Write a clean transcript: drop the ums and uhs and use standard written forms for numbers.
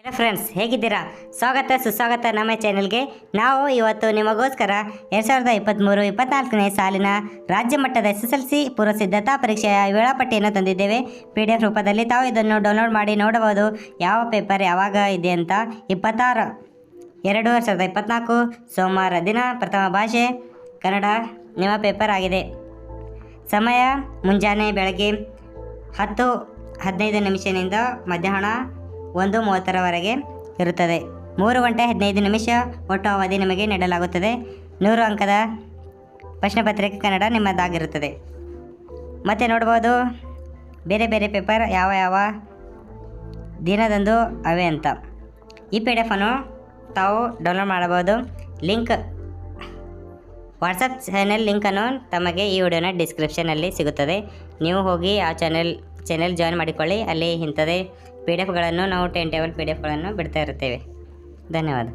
Friends, ಹೇಗಿದ್ದೀರಾ? ಸ್ವಾಗತ ಸುಸ್ವಾಗತ ನಮ್ಮ ಚಾನೆಲ್ಗೆ. ನಾವು ಇವತ್ತು ನಿಮಗೋಸ್ಕರ 2023-24ನೇ ಸಾಲಿನ ರಾಜ್ಯ ಮಟ್ಟದ SSLC ಪೂರ್ವ ಸಿದ್ಧತಾ ಪರೀಕ್ಷೆಯ ವೇಳಾಪಟ್ಟಿಯನ್ನು ತಂದಿದ್ದೇವೆ PDF ರೂಪದಲ್ಲಿ. ತಾವು ಇದನ್ನು ಡೌನ್ಲೋಡ್ ಮಾಡಿ ನೋಡಬಹುದು ಯಾವ ಪೇಪರ್ ಯಾವಾಗ ಇದೆ ಅಂತ. 26/2/2024 ಸೋಮವಾರ ದಿನ. ಪ್ರಥಮ ಭಾಷೆ ಕನ್ನಡ ನಿಮ್ಮ ಪೇಪರ್ ಆಗಿದೆ. ಸಮಯ ಮುಂಜಾನೆ ಬೆಳಗ್ಗೆ 10:15 ಮಧ್ಯಾಹ್ನ 1:30 ಇರುತ್ತದೆ. 3 ಗಂಟೆ 15 ನಿಮಿಷ ಒಟ್ಟು ಅವಧಿ ನಿಮಗೆ ನೀಡಲಾಗುತ್ತದೆ. 100 ಅಂಕದ ಪ್ರಶ್ನೆ ಪತ್ರಿಕೆ ಕನ್ನಡ ನಿಮ್ಮದಾಗಿರುತ್ತದೆ. ಮತ್ತು ನೋಡ್ಬೋದು ಬೇರೆ ಬೇರೆ ಪೇಪರ್ ಯಾವ ದಿನದಂದು ಅವೆ ಅಂತ. ಈ PDF ಅನ್ನು ತಾವು ಡೌನ್ಲೋಡ್ ಮಾಡಬಹುದು. ಲಿಂಕ್ ವಾಟ್ಸಪ್ ಚಾನೆಲ್ ಲಿಂಕನ್ನು ತಮಗೆ ಈ ವಿಡಿಯೋನ ಡಿಸ್ಕ್ರಿಪ್ಷನಲ್ಲಿ ಸಿಗುತ್ತದೆ. ನೀವು ಹೋಗಿ ಆ ಚಾನೆಲ್ ಜಾಯಿನ್ ಮಾಡಿಕೊಳ್ಳಿ. ಅಲ್ಲಿ ಇಂಥದೇ PDF ಗಳನ್ನು ನಾವು ಟೈಮ್ ಟೇಬಲ್ PDF ಗಳನ್ನು ಬಿಡ್ತಾ ಇರುತ್ತೇವೆ. ಧನ್ಯವಾದ.